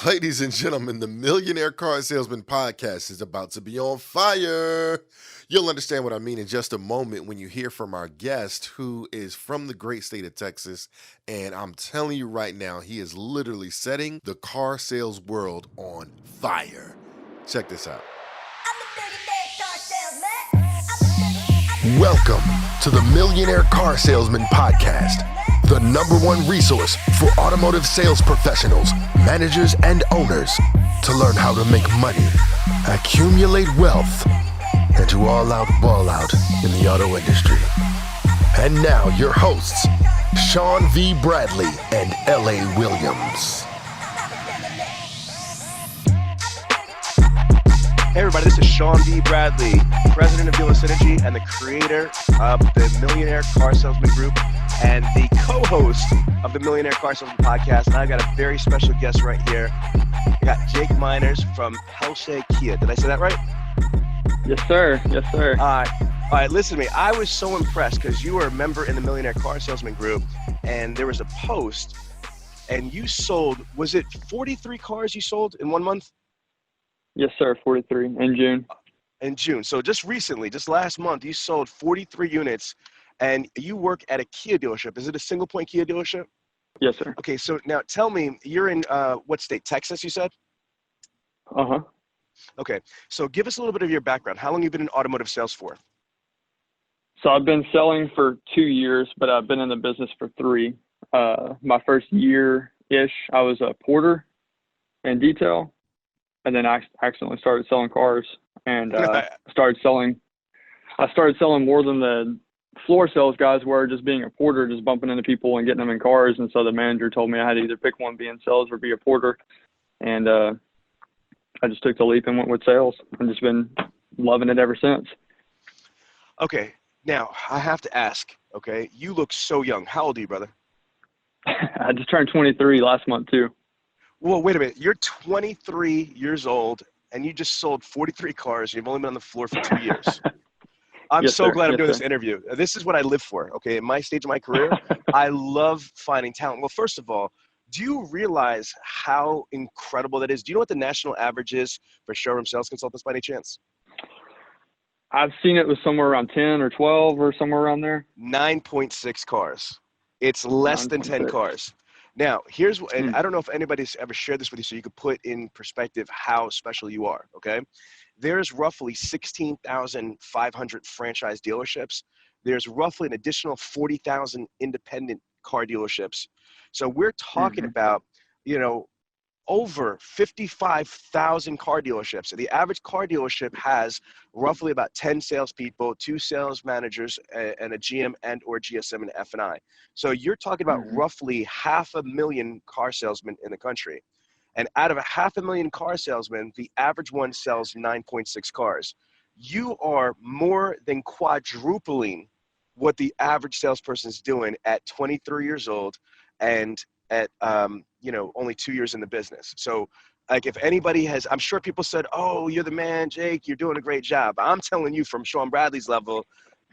Ladies and gentlemen, the Millionaire Car Salesman Podcast is about to be on fire. You'll understand what I mean in just a moment when you hear from our guest, who is from the great state of Texas. And I'm telling you right now, he is literally setting the car sales world on fire. Check this out. Welcome to the Millionaire Car Salesman Podcast, the #1 resource for automotive sales professionals, managers, and owners to learn how to make money, accumulate wealth, and to all out ball out in the auto industry. And now your hosts, Sean V. Bradley and L.A. Williams. Hey everybody, this is Sean V. Bradley, president of Dealer Synergy and the creator of the Millionaire Car Salesman Group and the co-host of the Millionaire Car Salesman Podcast. And I've got a very special guest right here. I got Jake Miners from Peltier Kia. Did I say that right? Yes, sir. Yes, sir. All right, listen to me. I was so impressed because you were a member in the Millionaire Car Salesman Group, and there was a post, and you sold, was it 43 cars you sold in 1 month? Yes, sir. 43 in June. In June. So just recently, just last month, you sold 43 units, and you work at a Kia dealership. Is it a single point Kia dealership? Yes, sir. Okay, so now tell me, you're in what state? Texas, you said? Uh-huh. Okay, so give us a little bit of your background. How long have you been in automotive sales for? So I've been selling for 2 years, but I've been in the business for 3. My first year-ish, I was a porter in detail, and then I accidentally started selling cars, and I started selling more than the floor sales guys were, just being a porter, just bumping into people and getting them in cars. And so the manager told me I had to either pick one, be in sales, or be a porter. And I just took the leap and went with sales. I've just been loving it ever since. Okay, now I have to ask, okay, you look so young. How old are you, brother? I just turned 23 last month too. Well, wait a minute. You're 23 years old, and you just sold 43 cars. You've only been on the floor for 2 years. I'm Yes, so sir. glad I'm Yes, doing sir. this interview. This is what I live for, okay? In my stage of my career, I love finding talent. Well, first of all, do you realize how incredible that is? Do you know what the national average is for showroom sales consultants by any chance? I've seen it was somewhere around 10 or 12 or somewhere around there. 9.6 cars. It's less than 10 9.6. cars. Now, here's what, and I don't know if anybody's ever shared this with you so you could put in perspective how special you are, okay? There's roughly 16,500 franchise dealerships. There's roughly an additional 40,000 independent car dealerships. So we're talking about, over 55,000 car dealerships. So the average car dealership has roughly about 10 salespeople, 2 sales managers, and a GM and or GSM and F&I. So you're talking about roughly 500,000 car salesmen in the country. And out of 500,000 car salesmen, the average one sells 9.6 cars. You are more than quadrupling what the average salesperson is doing at 23 years old and at only 2 years in the business. So like if anybody has, I'm sure people said, oh, you're the man, Jake, you're doing a great job. I'm telling you from Sean Bradley's level,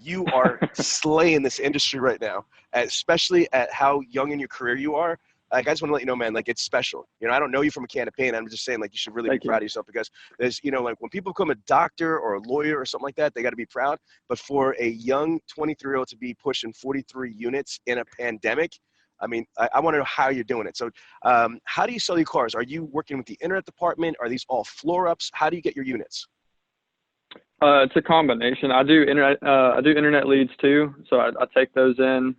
you are slaying this industry right now, especially at how young in your career you are. Like, I just want to let you know, man, like, it's special. I don't know you from a can of paint. I'm just saying, like, you should really be proud of yourself because there's, like, when people become a doctor or a lawyer or something like that, they got to be proud. But for a young 23-year-old to be pushing 43 units in a pandemic, I mean, I want to know how you're doing it. So how do you sell your cars? Are you working with the internet department? Are these all floor ups? How do you get your units? It's a combination. I do internet leads too. So I take those in.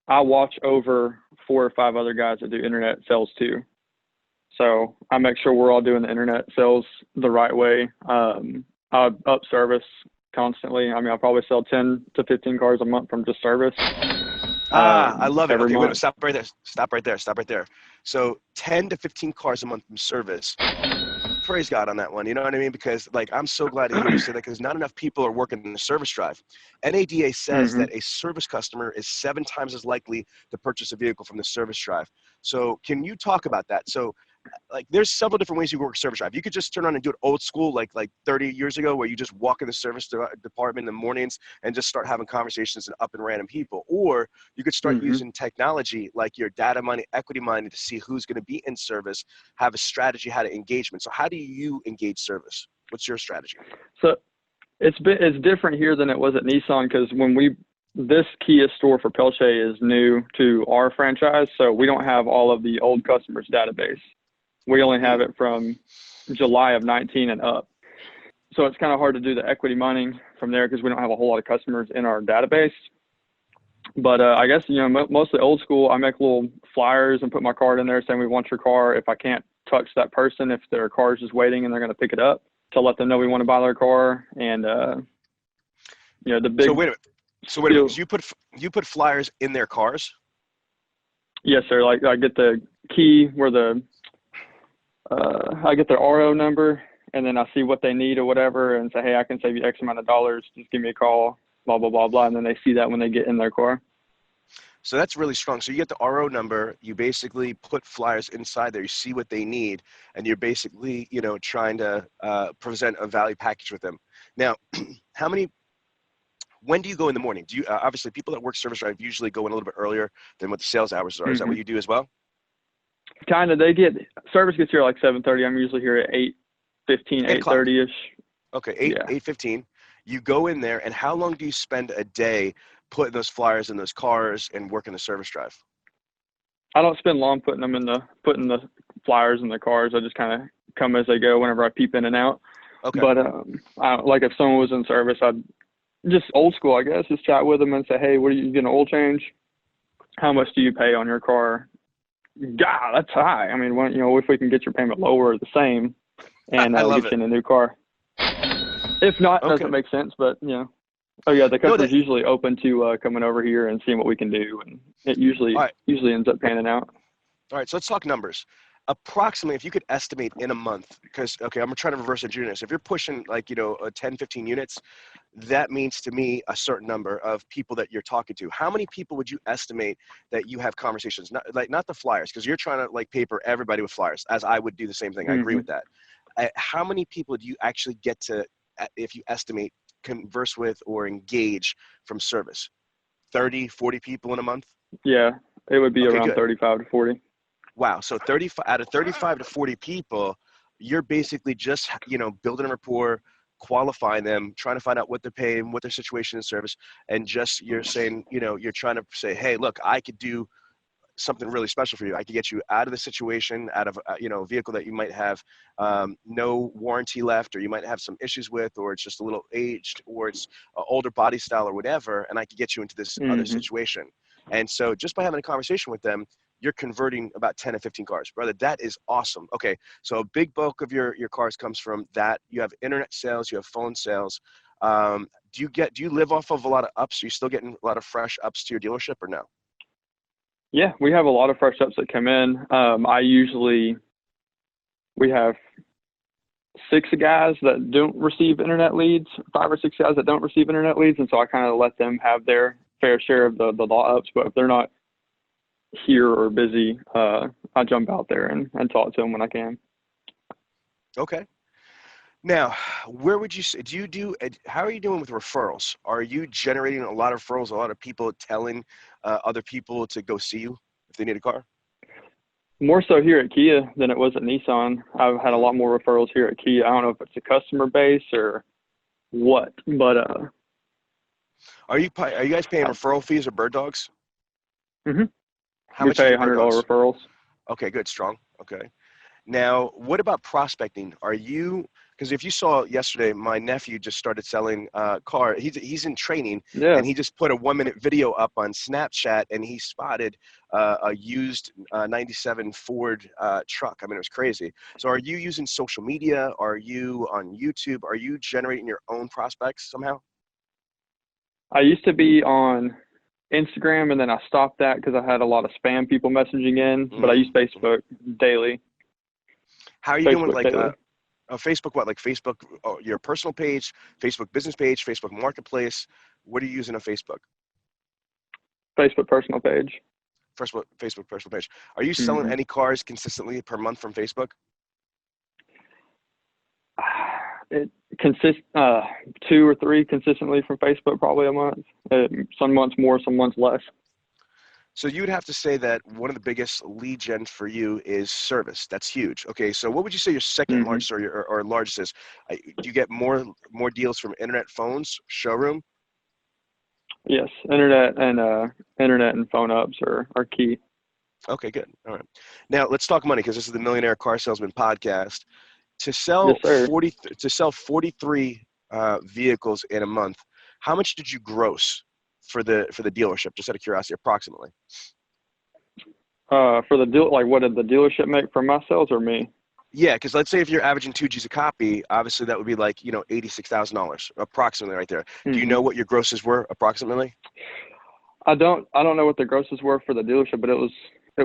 I watch over 4 or 5 other guys that do internet sales too. So I make sure we're all doing the internet sales the right way. I up service constantly. I mean, I'll probably sell 10 to 15 cars a month from just service. I love it. Okay, month. wait, stop right there. So 10 to 15 cars a month from service. Praise God on that one. You know what I mean? Because like, I'm so glad to hear you say that because not enough people are working in the service drive. NADA says that a service customer is 7 times as likely to purchase a vehicle from the service drive. So can you talk about that? So like there's several different ways you work service drive. You could just turn on and do it old school, like 30 years ago, where you just walk in the service department in the mornings and just start having conversations and up and random people. Or you could start using technology like your data mining, equity mining to see who's going to be in service, have a strategy, how to engagement. So how do you engage service? What's your strategy? So it's different here than it was at Nissan, because this Kia store for Peltier is new to our franchise, so we don't have all of the old customers' database. We only have it from July of 19 and up. So it's kind of hard to do the equity mining from there because we don't have a whole lot of customers in our database. But I guess, mostly old school, I make little flyers and put my card in there saying we want your car. If I can't touch that person, if their car is just waiting and they're going to pick it up, to let them know we want to buy their car. And, the big... So wait a minute. So you put flyers in their cars? Yes, sir. Like I get the key where I get their RO number, and then I see what they need or whatever, and say, hey, I can save you X amount of dollars. Just give me a call, blah, blah, blah, blah. And then they see that when they get in their car. So that's really strong. So you get the RO number, you basically put flyers inside there, you see what they need, and you're basically, trying to present a value package with them. Now, when do you go in the morning? Do you obviously people that work service drive usually go in a little bit earlier than what the sales hours are. Is that what you do as well? Kind of. Service gets here like 7:30. I'm usually here at 8:15, 8:30 ish. Okay, 8:15. You go in there, and how long do you spend a day putting those flyers in those cars and working the service drive? I don't spend long putting the flyers in the cars. I just kind of come as they go whenever I peep in and out. Okay. But like if someone was in service, I'd just old school, I guess, just chat with them and say, hey, what are you getting an oil change? How much do you pay on your car? God, that's high. I mean, if we can get your payment lower or the same, and get you in a new car. If not, doesn't make sense. But oh yeah, the customer's usually open to coming over here and seeing what we can do, and it usually ends up panning out. All right, so let's talk numbers. Approximately, if you could estimate in a month, because, I'm trying to reverse engineer this. If you're pushing 10, 15 units, that means to me a certain number of people that you're talking to. How many people would you estimate that you have conversations? Not the flyers, because you're trying to paper everybody with flyers, as I would do the same thing. I agree with that. How many people do you actually get to, if you estimate, converse with or engage from service? 30, 40 people in a month? Yeah, it would be around 35 to 40. Wow. So 35 out of 35 to 40 people, you're basically just, building a rapport, qualifying them, trying to find out what they're paying, what their situation in service. And just, you're saying, you're trying to say, hey, look, I could do something really special for you. I could get you out of the situation, out of, a vehicle that you might have no warranty left, or you might have some issues with, or it's just a little aged, or it's an older body style or whatever. And I could get you into this other situation. And so just by having a conversation with them, you're converting about 10 to 15 cars. Brother, that is awesome. Okay, so a big bulk of your cars comes from that. You have internet sales, you have phone sales. Do you live off of a lot of ups? Are you still getting a lot of fresh ups to your dealership or no? Yeah, we have a lot of fresh ups that come in. We have 6 guys that don't receive internet leads, 5 or 6 guys that don't receive internet leads. And so I kind of let them have their fair share of the law ups, but if they're not here or busy, I jump out there and talk to them when I can. Okay. Now, where would you say, how are you doing with referrals? Are you generating a lot of referrals, a lot of people telling other people to go see you if they need a car? More so here at Kia than it was at Nissan. I've had a lot more referrals here at Kia. I don't know if it's a customer base or what, but are you guys paying referral fees or bird dogs? Mm-hmm. How we much pay $100 referrals. Okay, good, strong. Okay. Now, what about prospecting? Because if you saw yesterday, my nephew just started selling car. He's in training, and he just put a 1-minute video up on Snapchat, and he spotted a used 97 Ford truck. I mean, it was crazy. So are you using social media? Are you on YouTube? Are you generating your own prospects somehow? I used to be on Instagram, and then I stopped that because I had a lot of spam people messaging in, but I use Facebook daily. How are you doing with Facebook? What, like Facebook, your personal page, Facebook business page, Facebook Marketplace? What are you using on Facebook? Facebook personal page. Facebook personal page. Are you selling Mm-hmm. any cars consistently per month from Facebook? It consists 2 or 3 consistently from Facebook, probably a month. Some months more, some months less. So you would have to say that one of the biggest lead gen for you is service. That's huge. Okay, so what would you say your second largest or largest is? Do you get more deals from internet, phones, showroom? Yes, internet and phone ups are key. Okay, good. All right. Now let's talk money, because this is the Millionaire Car Salesman Podcast. To sell Yes, sir. 43 vehicles in a month, how much did you gross for the dealership? Just out of curiosity, approximately. For the deal, like, what did the dealership make for my sales or me? Yeah, because let's say if you're averaging 2 G's a copy, obviously that would be like, $86,000 approximately right there. Do you know what your grosses were approximately? I don't know what the grosses were for the dealership, but it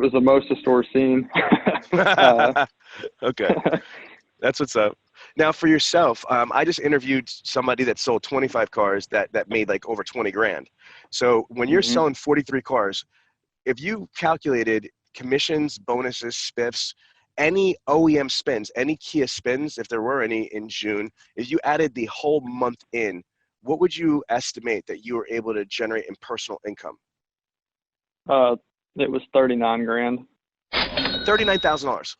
was the most the store's seen. Okay, that's what's up. Now for yourself, I just interviewed somebody that sold 25 cars that made like over 20 grand. So when you're selling 43 cars, if you calculated commissions, bonuses, spiffs, any OEM spins, any Kia spins, if there were any in June, if you added the whole month in, what would you estimate that you were able to generate in personal income? It was 39 grand. $39,000.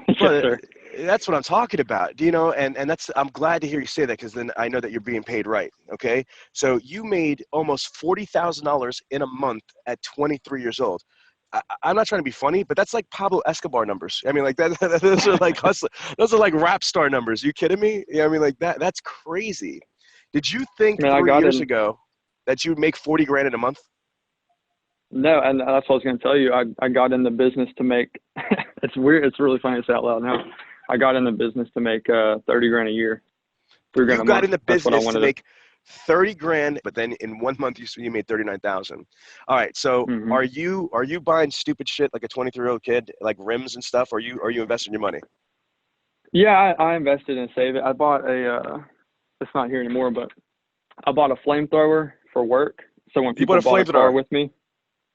Yes, sir. That's what I'm talking about. And that's, I'm glad to hear you say that, because then I know that you're being paid right. Okay. So you made almost $40,000 in a month at 23 years old. I'm not trying to be funny, but that's like Pablo Escobar numbers. I mean, like that, those are like hustler. Those are like rap star numbers. You kidding me? Yeah. I mean, like that's crazy. Did you think 3 years ago that you would make 40 grand in a month? No, and that's what I was going to tell you. I got in the business to make, it's weird. It's really funny to say out loud now. I got in the business to make 30 grand a year. 3 grand a month. You got in the business to make 30 grand, but then in 1 month you made 39,000. All right. So are you buying stupid shit like a 23-year-old kid, like rims and stuff? Or are you investing your money? Yeah, I invested and saved it. I bought it's not here anymore, but I bought a flamethrower for work. So when people bought a car with me,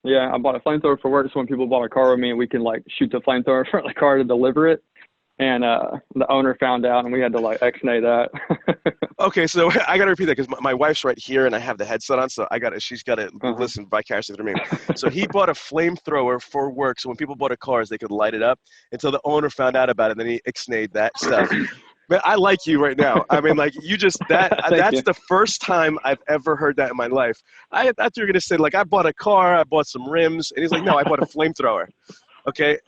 yeah, I bought a flamethrower for work. So when people bought a car with me, we can like shoot the flamethrower in front of the car to deliver it. And the owner found out, and we had to like X-nay that. Okay, so I got to repeat that, because my wife's right here, and I have the headset on, so she's got to listen vicariously through me. So he bought a flamethrower for work, so when people bought a cars, they could light it up until the owner found out about it, and then he X-nayed that stuff. Man, I like you right now. I mean, like, you just, that's the first time I've ever heard that in my life. I thought you were going to say, like, I bought a car, I bought some rims, and he's like, no, I bought a flamethrower. Okay.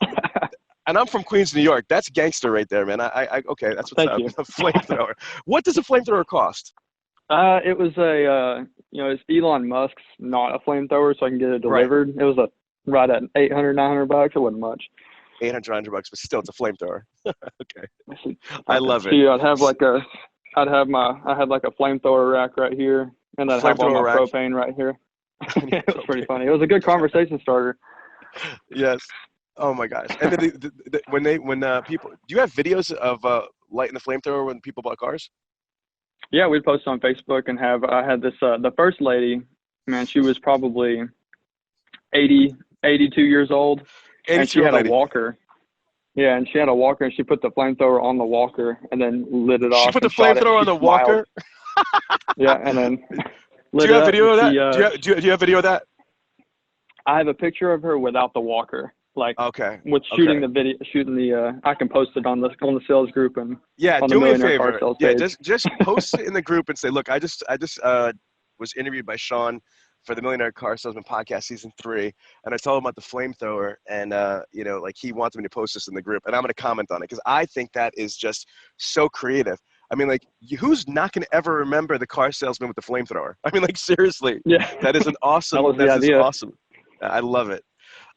And I'm from Queens, New York. That's gangster right there, man. Okay, that's what's up. A flamethrower. What does a flamethrower cost? It was it's Elon Musk's, not a flamethrower, so I can get it delivered. Right. It was right at $800, $900. It wasn't much. $800, $900, but still, it's a flamethrower. Okay, I love it. See, I had like a flamethrower rack right here, and I'd have all my propane right here. It was pretty funny. It was a good conversation starter. Yes. Oh my gosh! And then when people, do you have videos of lighting the flamethrower when people bought cars? Yeah, we'd post on Facebook, and I had this the first lady, man, she was probably 82 years old, and she had a walker. Yeah, and she had a walker, and she put the flamethrower on the walker, and then lit it off. She put the flamethrower on the walker. Yeah, and then do you have video of that? Do you have video of that? I have a picture of her without the walker. Like, with shooting the I can post it on the sales group and do me a favor. Yeah, just post it in the group and say, look, I just was interviewed by Sean for the Millionaire Car Salesman Podcast season 3, and I told him about the flamethrower, and like he wants me to post this in the group, and I'm going to comment on it, because I think that is just so creative. I mean, like, who's not going to ever remember the car salesman with the flamethrower? I mean, like, seriously. Yeah, that is an awesome. That's awesome. I love it.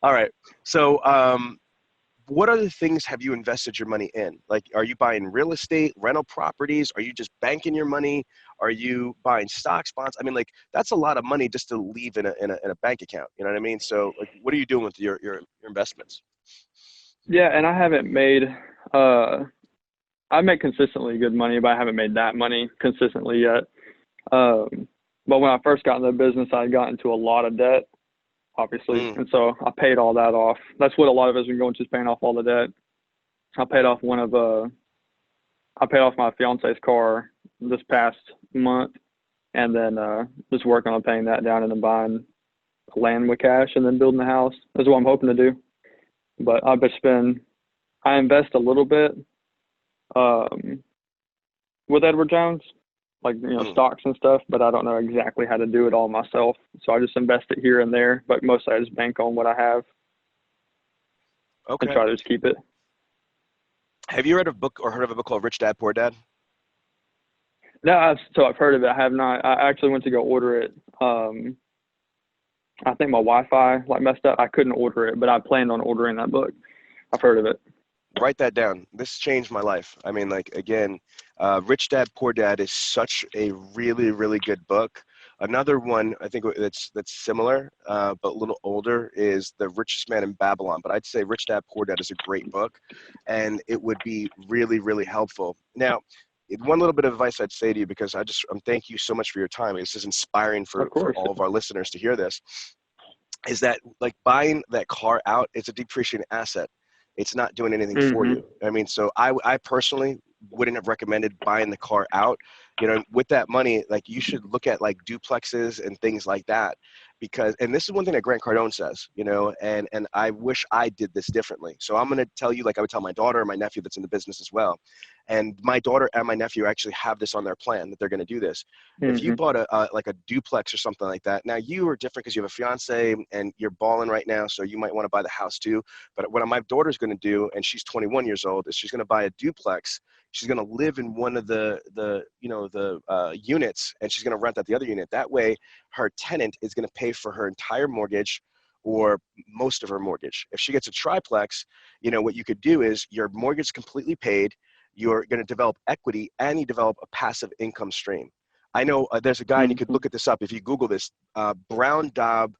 All right. So what other things have you invested your money in? Like, are you buying real estate, rental properties? Are you just banking your money? Are you buying stocks, bonds? I mean, like, that's a lot of money just to leave in a bank account. You know what I mean? So, like, what are you doing with your investments? Yeah, and I haven't made I make consistently good money, but I haven't made that money consistently yet. But when I first got into the business, I got into a lot of debt. obviously. And so I paid all that off. That's what a lot of us have been going to, is paying off all the debt. I paid off my fiance's car this past month, and then just working on paying that down and then buying land with cash and then building the house. That's what I'm hoping to do. But I invest a little bit with Edward Jones, like, stocks and stuff, but I don't know exactly how to do it all myself. So I just invest it here and there, but mostly I just bank on what I have. Okay. And try to just keep it. Have you read a book or heard of a book called Rich Dad, Poor Dad? No, I've heard of it. I have not. I actually went to go order it. I think my Wi-Fi messed up. I couldn't order it, but I planned on ordering that book. I've heard of it. Write that down. This changed my life. I mean, again, Rich Dad, Poor Dad is such a really, really good book. Another one I think that's similar, but a little older, is The Richest Man in Babylon. But I'd say Rich Dad, Poor Dad is a great book, and it would be really, really helpful. Now, one little bit of advice I'd say to you, because thank you so much for your time. This is inspiring for all of our listeners to hear this, is that buying that car out, it's a depreciating asset. It's not doing anything for you. I mean, so I personally wouldn't have recommended buying the car out. With that money, you should look at duplexes and things like that, and this is one thing that Grant Cardone says, and I wish I did this differently. So I'm going to tell you, I would tell my daughter and my nephew that's in the business as well. And my daughter and my nephew actually have this on their plan, that they're going to do this. If you bought a duplex or something like that, now you are different because you have a fiance and you're balling right now, so you might want to buy the house too. But what my daughter's going to do, and she's 21 years old, is she's going to buy a duplex. She's going to live in one of the units, and she's going to rent out the other unit. That way, her tenant is going to pay for her entire mortgage or most of her mortgage. If she gets a triplex, what you could do is your mortgage is completely paid. You're going to develop equity, and you develop a passive income stream. I know there's a guy, and you could look at this up if you Google this, Brown Daub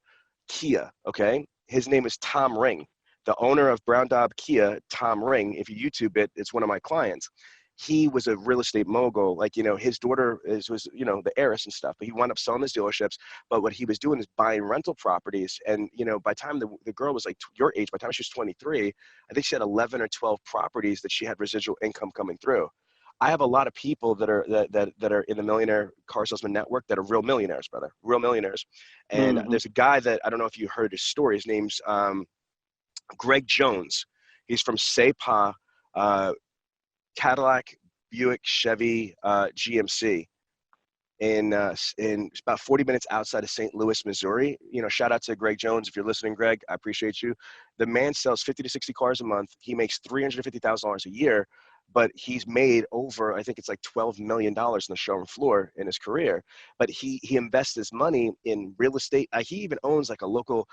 Kia, okay? His name is Tom Ring. The owner of Brown Daub Kia, Tom Ring, if you YouTube it, it's one of my clients. He was a real estate mogul. His daughter was the heiress and stuff, but he wound up selling his dealerships. But what he was doing is buying rental properties. And, by the time the girl was your age, by the time she was 23, I think she had 11 or 12 properties that she had residual income coming through. I have a lot of people that are in the Millionaire Car Salesman Network that are real millionaires, brother, real millionaires. And there's a guy that, I don't know if you heard his story. His name's Greg Jones. He's from SEPA, Cadillac, Buick, Chevy, GMC, in about 40 minutes outside of St. Louis, Missouri. Shout out to Greg Jones. If you're listening, Greg, I appreciate you. The man sells 50 to 60 cars a month. He makes $350,000 a year, but he's made over, I think it's $12 million on the showroom floor in his career. But he invests his money in real estate. He even owns a local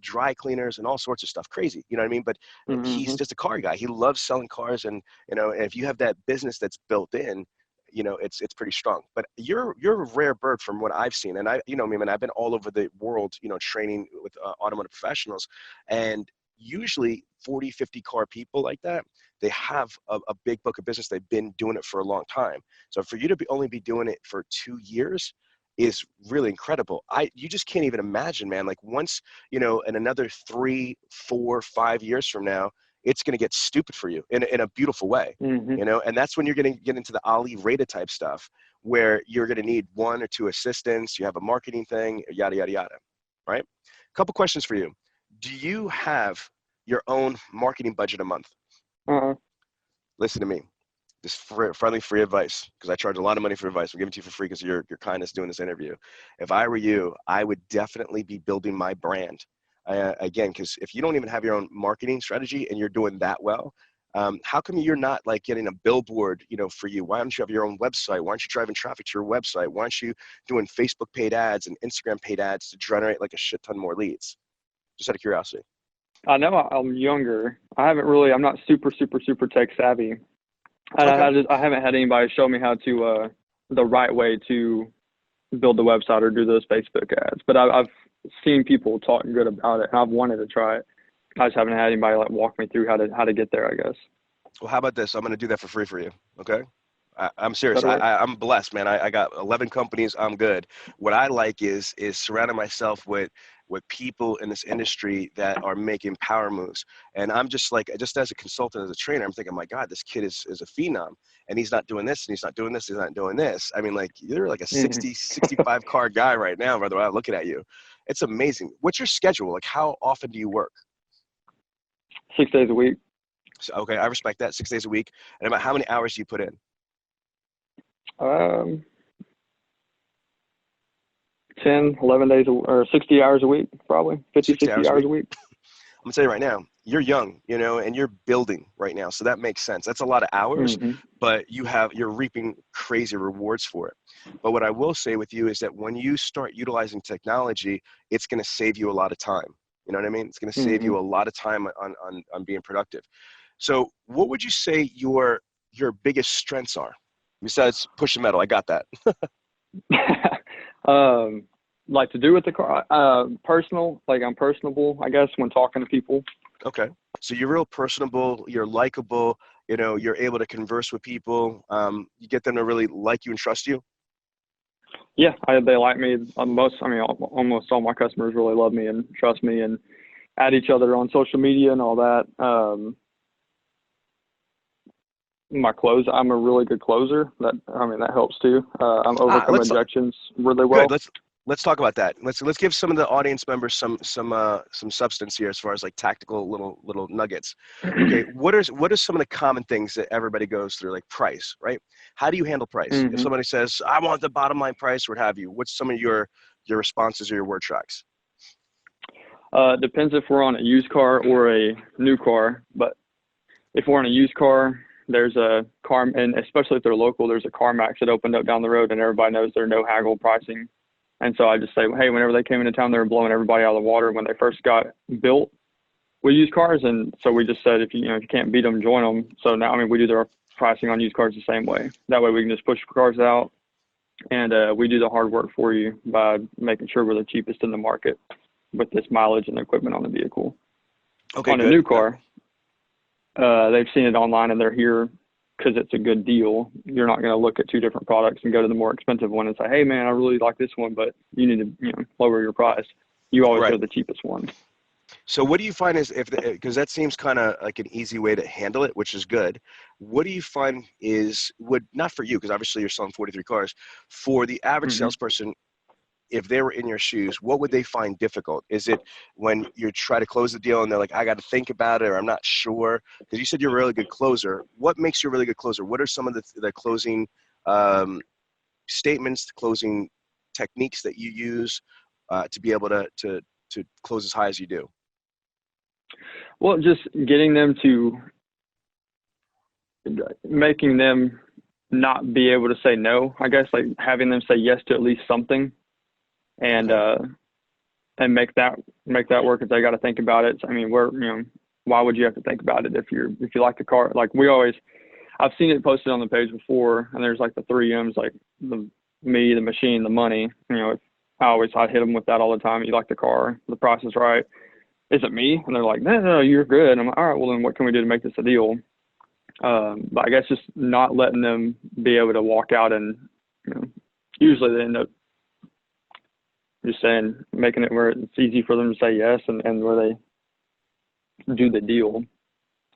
dry cleaners and all sorts of stuff. Crazy, you know what I mean? But he's just a car guy. He loves selling cars, and and if you have that business that's built in, it's pretty strong. But you're a rare bird from what I've seen, and I've been all over the world, training with automotive professionals, and usually 40, 50 car people like that, they have a big book of business. They've been doing it for a long time. So for you to only be doing it for 2 years is really incredible. You just can't even imagine, man. Once, in another 3, 4, 5 years from now, it's going to get stupid for you in a beautiful way, and that's when you're going to get into the Ali Rada type stuff, where you're going to need 1 or 2 assistants. You have a marketing thing, yada, yada, yada. Right? A couple questions for you. Do you have your own marketing budget a month? Listen to me. This friendly free advice, because I charge a lot of money for advice. I'm giving it to you for free because of your kindness doing this interview. If I were you, I would definitely be building my brand. Again, because if you don't even have your own marketing strategy and you're doing that well, how come you're not getting a billboard, for you? Why don't you have your own website? Why aren't you driving traffic to your website? Why aren't you doing Facebook paid ads and Instagram paid ads to generate a shit ton more leads? Just out of curiosity. I know I'm younger. I'm not super tech savvy. Okay. I haven't had anybody show me how to, the right way to build the website or do those Facebook ads. But I've seen people talk good about it, and I've wanted to try it. I just haven't had anybody walk me through how to get there, I guess. Well, how about this? I'm going to do that for free for you. Okay. I'm serious. I'm blessed, man. I got 11 companies. I'm good. What I like is surrounding myself with with people in this industry that are making power moves. And I'm just like, just as a consultant, as a trainer, I'm thinking, my God, this kid is a phenom, and he's not doing this, and he's not doing this, he's not doing this. I mean, like, you're like a 60, 65 car guy right now, brother, I'm looking at you. It's amazing. What's your schedule? Like, how often do you work? 6 days a week. So, okay, I respect that. 6 days a week. And about how many hours do you put in? 10, 11 days, or 60 hours a week, probably 60 hours a week. I'm gonna tell you right now, you're young, you know, and you're building right now. So that makes sense. That's a lot of hours, but you're reaping crazy rewards for it. But what I will say with you is that when you start utilizing technology, it's going to save you a lot of time. You know what I mean? It's going to save you a lot of time on being productive. So what would you say your biggest strengths are besides pushing metal? I got that. Like to do with the car, personal, like I'm personable, I guess, when talking to people. Okay. So you're real personable, you're likable, you know, you're able to converse with people. You get them to really like you and trust you. Yeah, they like me. Almost all my customers really love me and trust me and add each other on social media and all that. My close, I'm a really good closer. That helps too. I'm overcome objections really well. Good. Let's talk about that. Let's give some of the audience members some substance here as far as like tactical little nuggets. Okay, what are some of the common things that everybody goes through, like price, right? How do you handle price? If somebody says, "I want the bottom line price," or what have you, what's some of your responses or your word tracks? Depends if we're on a used car or a new car. But if we're on a used car, there's a car, and especially if they're local, there's a CarMax that opened up down the road, and everybody knows there's no haggle pricing. And so I just say, hey, whenever they came into town, they were blowing everybody out of the water when they first got built with used cars. And so we just said, if you can't beat them, join them. So now, we do their pricing on used cars the same way. That way we can just push cars out, and we do the hard work for you by making sure we're the cheapest in the market with this mileage and equipment on the vehicle. Okay, on a new car, they've seen it online and they're here because it's a good deal. You're not going to look at two different products and go to the more expensive one and say, hey man, I really like this one, but you need to lower your price. You always go to the cheapest one. So what do you find is, because that seems kind of like an easy way to handle it, which is good. What do you find not for you, because obviously you're selling 43 cars, for the average salesperson, if they were in your shoes, what would they find difficult? Is it when you try to close the deal and they're like, I got to think about it, or I'm not sure? Because you said you're a really good closer. What makes you a really good closer? What are some of the closing statements, the closing techniques that you use to be able to close as high as you do? Well, just getting them to, making them not be able to say no, I guess, like having them say yes to at least something. And make that work if they got to think about it. Why would you have to think about it if you like the car? Like I've seen it posted on the page before, and there's like the 3 M's, like the machine, the money. I hit them with that all the time. You like the car, the price is right. Is it me? And they're like, no, you're good. I'm like, all right, well then what can we do to make this a deal? But I guess just not letting them be able to walk out and, usually they end up just making it where it's easy for them to say yes and where they do the deal.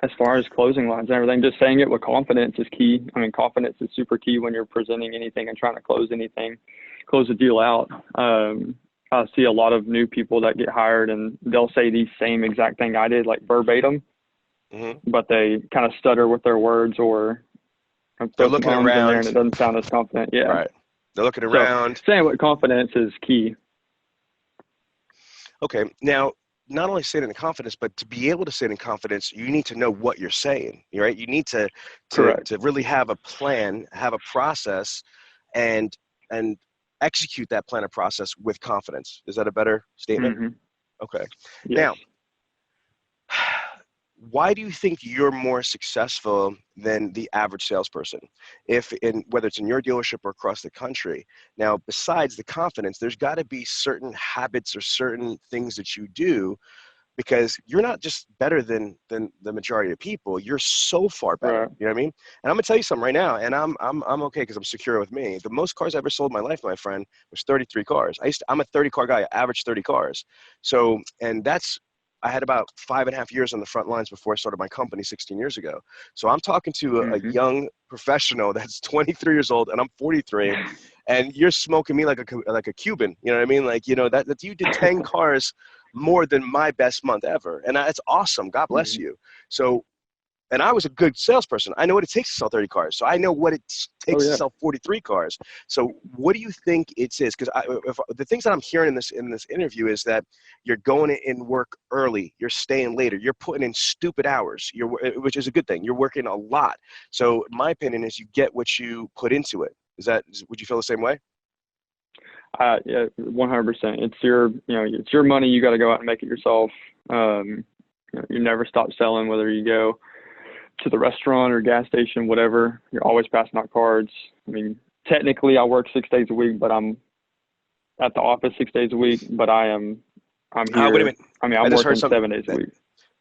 As far as closing lines and everything, just saying it with confidence is key. Confidence is super key when you're presenting anything and trying to close a deal out. I see a lot of new people that get hired and they'll say the same exact thing I did, like verbatim, but they kind of stutter with their words or they're looking around in there and it doesn't sound as confident. Yeah. Right. They're looking around. So saying with confidence is key. Okay. Now, not only say it in confidence, but to be able to say it in confidence, you need to know what you're saying, right? You need to really have a plan, have a process, and execute that plan or process with confidence. Is that a better statement? Okay. Yes. Now, why do you think you're more successful than the average salesperson? Whether it's in your dealership or across the country. Now, besides the confidence, there's got to be certain habits or certain things that you do because you're not just better than the majority of people. You're so far better. Right. You know what I mean? And I'm gonna tell you something right now, and I'm okay because I'm secure with me. The most cars I ever sold in my life, my friend, was 33 cars. I'm a 30 car guy. I average 30 cars. So, and I had about 5.5 years on the front lines before I started my company 16 years ago. So I'm talking to a young professional that's 23 years old, and I'm 43, and you're smoking me like a Cuban. You know what I mean? Like, you know, that you did 10 cars more than my best month ever. And it's awesome. God bless you. So, and I was a good salesperson. I know what it takes to sell 30 cars. So I know what it takes to sell 43 cars. So what do you think it is? Because the things that I'm hearing in this interview is that you're going in work early, you're staying later, you're putting in stupid hours, which is a good thing. You're working a lot. So my opinion is you get what you put into it. Would you feel the same way? Yeah, 100%. It's your money. You got to go out and make it yourself. You never stop selling, whether you go to the restaurant or gas station, whatever. You're always passing out cards. I mean, technically I work 6 days a week, but I'm at the office 6 days a week, but I'm here. Wait a minute. I mean, I'm working 7 days a week.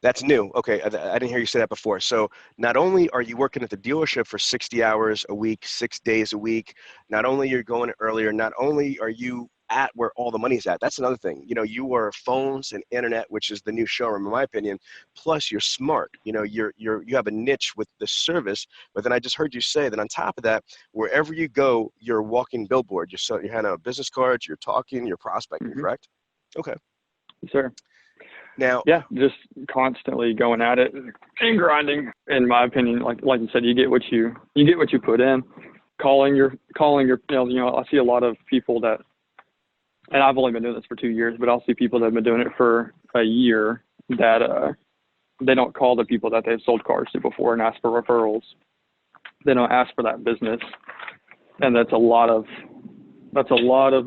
That's new. Okay. I didn't hear you say that before. So not only are you working at the dealership for 60 hours a week, 6 days a week, not only you're going earlier, not only are you at where all the money's at. That's another thing. You know, you are phones and internet, which is the new showroom, in my opinion. Plus, you're smart. You know, you have a niche with the service. But then I just heard you say that on top of that, wherever you go, you're a walking billboard. You're handing out business cards. You're talking. You're prospecting. Correct? Okay. Yes, sir. Now, yeah, just constantly going at it and grinding. In my opinion, like you said, you get what you put in. Calling your, I see a lot of people that. And I've only been doing this for 2 years, but I'll see people that have been doing it for a year that they don't call the people that they've sold cars to before and ask for referrals. They don't ask for that business, and that's a lot of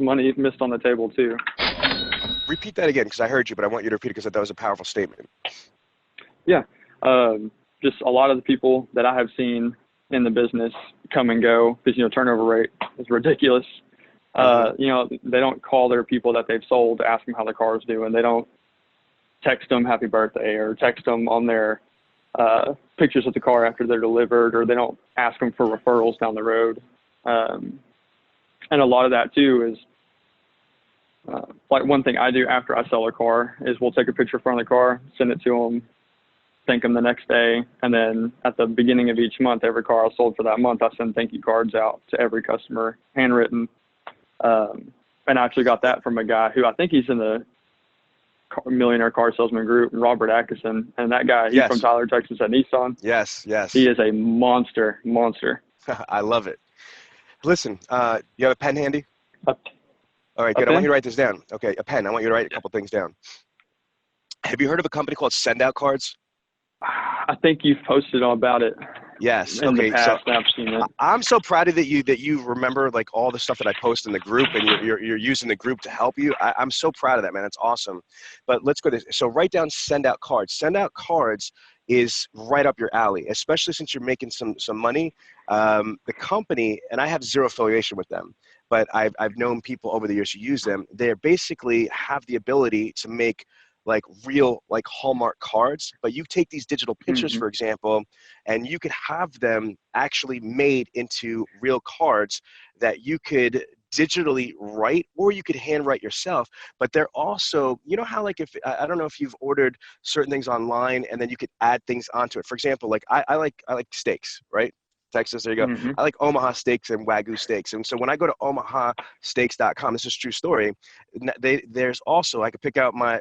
money missed on the table too. Repeat that again, because I heard you, but I want you to repeat it because that was a powerful statement. Yeah, just a lot of the people that I have seen in the business come and go because turnover rate is ridiculous. They don't call their people that they've sold to ask them how the car is doing. They don't text them happy birthday or text them on their pictures of the car after they're delivered, or they don't ask them for referrals down the road. And a lot of that too is like one thing I do after I sell a car is we'll take a picture from the car, send it to them, thank them the next day. And then at the beginning of each month, every car I sold for that month, I send thank you cards out to every customer, handwritten. And I actually got that from a guy who I think he's in the Millionaire Car Salesman group, Robert Atkinson. And that guy, he's from Tyler, Texas at Nissan. Yes. He is a monster. I love it. Listen, you have a pen handy? All right, good. I want you to write this down. Okay, a pen. I want you to write a couple things down. Have you heard of a company called Send Out Cards? I think you've posted about it. Yes. In okay. The past, so I've seen it. I'm so proud of that you remember like all the stuff that I post in the group, and you're using the group to help you. I'm so proud of that, man. It's awesome. But let's go to this. So write down Send Out Cards. Send Out Cards is right up your alley, especially since you're making some money. The company, and I have zero affiliation with them, but I've known people over the years who use them. They basically have the ability to make like real like Hallmark cards, but you take these digital pictures, for example, and you could have them actually made into real cards that you could digitally write, or you could handwrite yourself. But they're also, you know how like if I don't know if you've ordered certain things online and then you could add things onto it. For example, like I like steaks, right? Texas, there you go. I like Omaha steaks and Wagyu steaks. And so when I go to omahasteaks.com, this is a true story, there's also, I could pick out my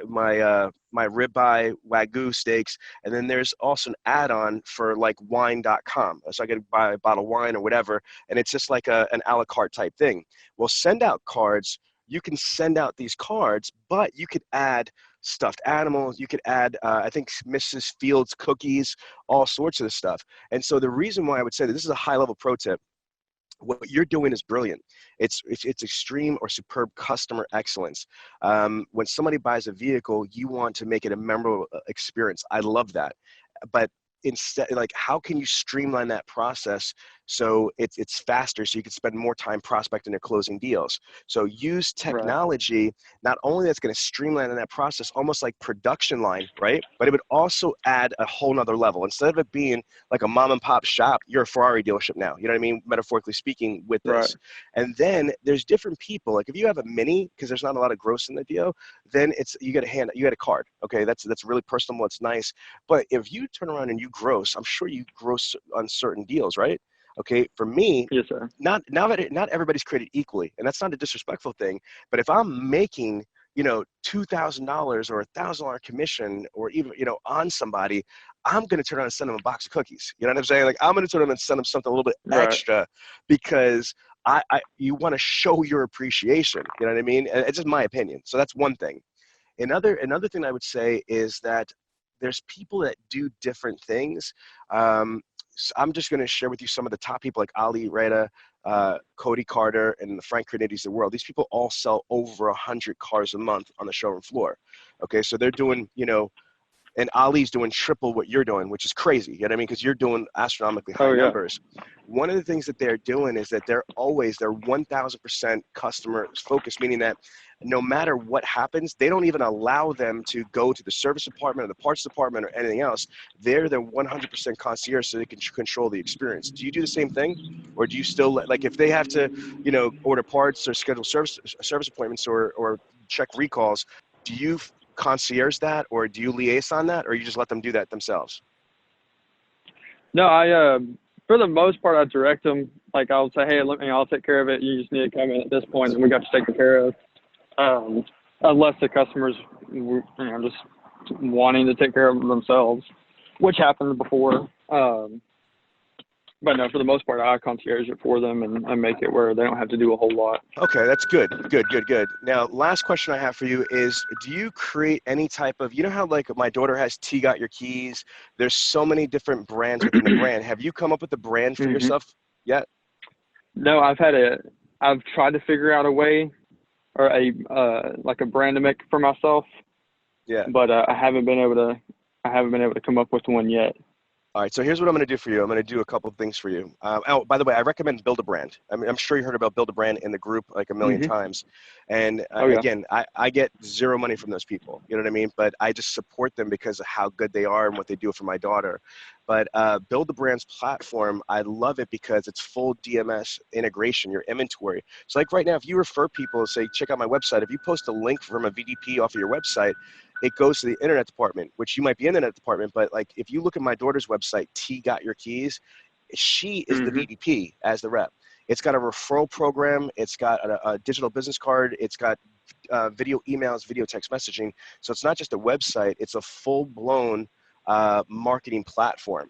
ribeye Wagyu steaks, and then there's also an add-on for like wine.com. So I could buy a bottle of wine or whatever, and it's just like an a la carte type thing. Well, Send Out Cards, you can send out these cards, but you could add stuffed animals. You could add, I think, Mrs. Fields cookies, all sorts of stuff. And so the reason why I would say that this is a high-level pro tip, what you're doing is brilliant. It's extreme or superb customer excellence. When somebody buys a vehicle, you want to make it a memorable experience. I love that. But instead, like, how can you streamline that process So it's faster, so you can spend more time prospecting or closing deals. So use technology, not only that's going to streamline that process, almost like production line, right? But it would also add a whole nother level. Instead of it being like a mom and pop shop, you're a Ferrari dealership now. You know what I mean? Metaphorically speaking with this. Right. And then there's different people. Like if you have a mini, because there's not a lot of gross in the deal, then you get a card. Okay, that's really personal. It's nice. But if you turn around and you gross, I'm sure you gross on certain deals, right? Okay, for me, Yes, sir. not everybody's created equally, and that's not a disrespectful thing. But if I'm making, $2,000 or $1,000 commission, or even, on somebody, I'm going to turn around and send them a box of cookies. You know what I'm saying? Like I'm going to turn around and send them something a little bit extra, because you want to show your appreciation. You know what I mean? And it's just my opinion. So that's one thing. Another thing I would say is that there's people that do different things. So I'm just going to share with you some of the top people like Ali Reda, Cody Carter, and the Frank Granitti's of the world. These people all sell over 100 cars a month on the showroom floor. Okay, so they're doing, and Ali's doing triple what you're doing, which is crazy. You know what I mean? Because you're doing astronomically high numbers. One of the things that they're doing is that they're 1,000% customer focused, meaning that no matter what happens, they don't even allow them to go to the service department or the parts department or anything else. They're the 100% concierge, so they can control the experience. Do you do the same thing? Or do you still, like if they have to, order parts or schedule service appointments or check recalls, do you concierge that, or do you liaise on that, or you just let them do that themselves? No, I for the most part I direct them. Like I'll say, hey, I'll take care of it. You just need to come in at this point, and we got you taken care of. Unless the customers, just wanting to take care of themselves, which happened before. But no, for the most part, I concierge it for them and make it where they don't have to do a whole lot. Okay, that's good. Good. Now, last question I have for you is, do you create any type of, how like my daughter has T Got Your Keys? There's so many different brands within the brand. Have you come up with a brand for yourself yet? No, I've tried to figure out a way or like a brand to make for myself. Yeah. But I haven't been able to come up with one yet. All right, so here's what I'm going to do for you. I'm going to do a couple of things for you. By the way, I recommend Build a Brand. I'm sure you heard about Build a Brand in the group like a million times. And again, I get zero money from those people. You know what I mean? But I just support them because of how good they are and what they do for my daughter. But Build a Brand's platform, I love it because it's full DMS integration, your inventory. So like right now, if you refer people, say, check out my website, if you post a link from a VDP off of your website, it goes to the internet department, which you might be in the internet department, but like if you look at my daughter's website, T Got Your Keys, she is the VDP as the rep. It's got a referral program. It's got a digital business card. It's got video emails, video text messaging. So it's not just a website. It's a full-blown marketing platform.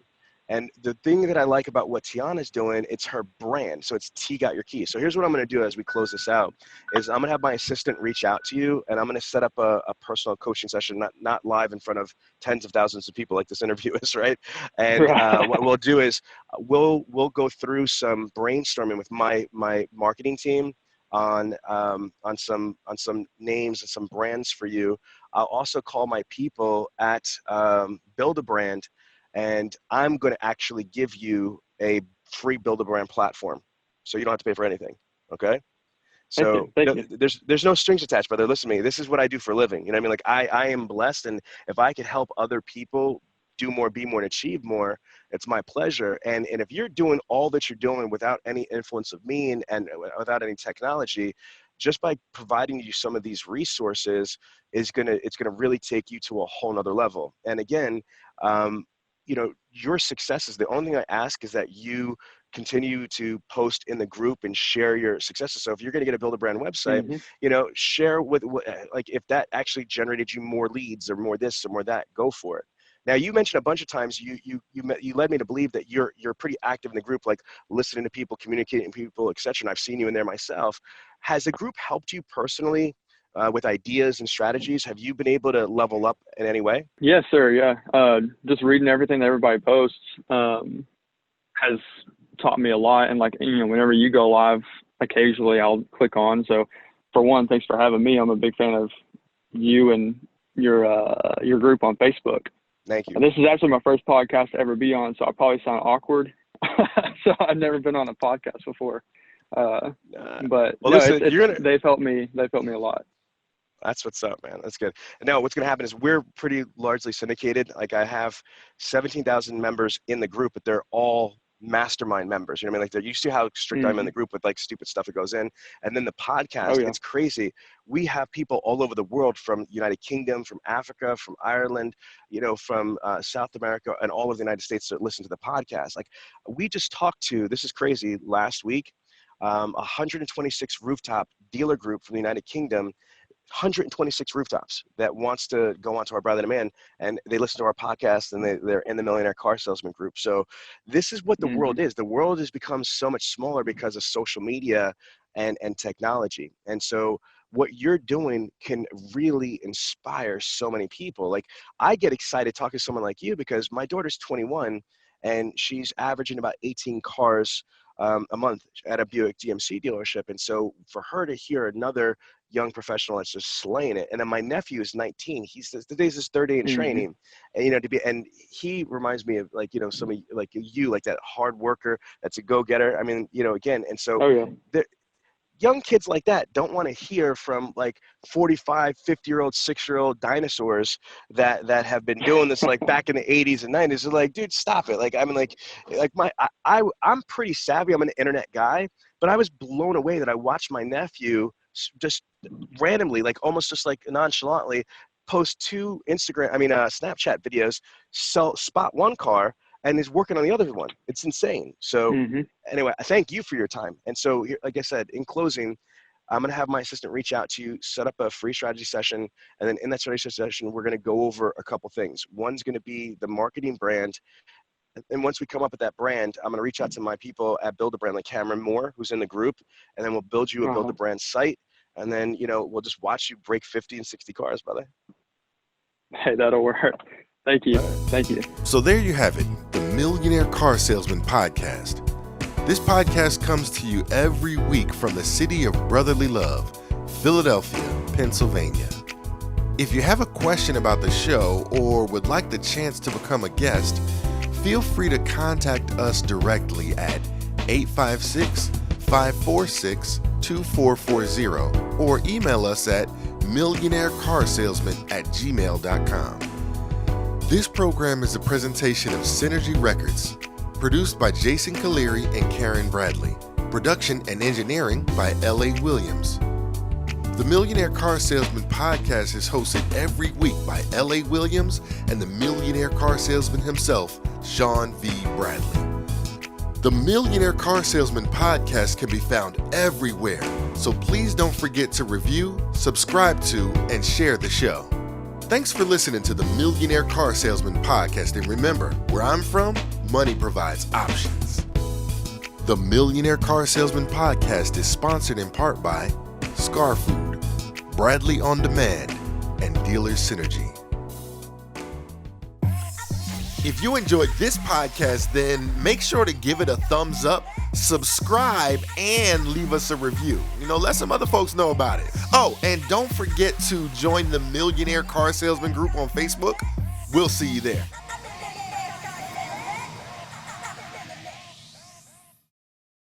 And the thing that I like about what Tiana's doing, it's her brand. So it's T Got Your Keys. So here's what I'm going to do as we close this out is I'm going to have my assistant reach out to you, and I'm going to set up a personal coaching session, not live in front of tens of thousands of people like this interview is, right? And what we'll do is we'll go through some brainstorming with my marketing team on some names and some brands for you. I'll also call my people at Build a Brand, and I'm going to actually give you a free Build a Brand platform, so you don't have to pay for anything. Okay. So Thank you. There's no strings attached, brother. Listen to me. This is what I do for a living. You know what I mean? Like I am blessed, and if I could help other people do more, be more, and achieve more, it's my pleasure. And if you're doing all that you're doing without any influence of me and without any technology, just by providing you some of these resources it's gonna really take you to a whole nother level. And again, your success is the only thing I ask is that you continue to post in the group and share your successes. So if you're going to get a Build a Brand website, share with like if that actually generated you more leads or more this or more that, go for it. Now you mentioned a bunch of times you led me to believe that you're pretty active in the group, like listening to people, communicating with people, etc. And I've seen you in there myself. Has the group helped you personally with ideas and strategies? Have you been able to level up in any way? Yes, sir. Yeah. Just reading everything that everybody posts has taught me a lot. And whenever you go live, occasionally I'll click on. So for one, thanks for having me. I'm a big fan of you and your group on Facebook. Thank you. And this is actually my first podcast to ever be on, so I'll probably sound awkward. So I've never been on a podcast before. But well, no, listen, they've helped me a lot. That's what's up, man. That's good. No, what's going to happen is we're pretty largely syndicated. Like I have 17,000 members in the group, but they're all mastermind members. You know what I mean? Like they're used to how strict I'm in the group with like stupid stuff that goes in. And then the podcast, it's crazy. We have people all over the world, from United Kingdom, from Africa, from Ireland, you know, from South America, and all of the United States that listen to the podcast. Like we just talked to, this is crazy, last week, 126 rooftop dealer group from the United Kingdom, 126 rooftops that wants to go onto our Brother to Man, and they listen to our podcast, and they're in the Millionaire Car Salesman group. So this is what the world is. The world has become so much smaller because of social media and technology. And so what you're doing can really inspire so many people. Like I get excited talking to someone like you because my daughter's 21 and she's averaging about 18 cars a month at a Buick GMC dealership. And so for her to hear another young professional that's just slaying it. And then my nephew is 19. He says today's his third day in training, and, you know, and he reminds me of like, you know, some of like you, like that hard worker, that's a go-getter. I mean, you know, again, and so young kids like that don't want to hear from like 45, 50-year-old, 6-year-old dinosaurs that have been doing this like back in the 80s and 90s. They're like, dude, stop it. Like, I mean, like I'm pretty savvy. I'm an internet guy, but I was blown away that I watched my nephew just randomly, like almost just like nonchalantly, post 2 Snapchat videos, spot one car, and is working on the other one. It's insane. So anyway, I thank you for your time. And so, like I said, in closing, I'm going to have my assistant reach out to you, set up a free strategy session. And then in that strategy session, we're going to go over a couple things. One's going to be the marketing brand. And once we come up with that brand, I'm going to reach out to my people at Build a Brand, like Cameron Moore, who's in the group. And then we'll build you a Build a Brand site. And then, you know, we'll just watch you break 50 and 60 cars, brother. Hey, that'll work. Thank you. Thank you. So there you have it, the Millionaire Car Salesman Podcast. This podcast comes to you every week from the city of brotherly love, Philadelphia, Pennsylvania. If you have a question about the show or would like the chance to become a guest, feel free to contact us directly at 856-546-2440 or email us at millionairecarsalesman@gmail.com. This program is a presentation of Synergy Records, produced by Jason Caleri and Karen Bradley, production and engineering by L.A. Williams. The Millionaire Car Salesman Podcast is hosted every week by L.A. Williams and the Millionaire Car Salesman himself, Sean V. Bradley. The Millionaire Car Salesman Podcast can be found everywhere, so please don't forget to review, subscribe to, and share the show. Thanks for listening to the Millionaire Car Salesman Podcast, and remember, where I'm from, money provides options. The Millionaire Car Salesman Podcast is sponsored in part by Scar Food, Bradley On Demand, and Dealer Synergy. If you enjoyed this podcast, then make sure to give it a thumbs up, subscribe, and leave us a review. You know, let some other folks know about it. Oh, and don't forget to join the Millionaire Car Salesman group on Facebook. We'll see you there.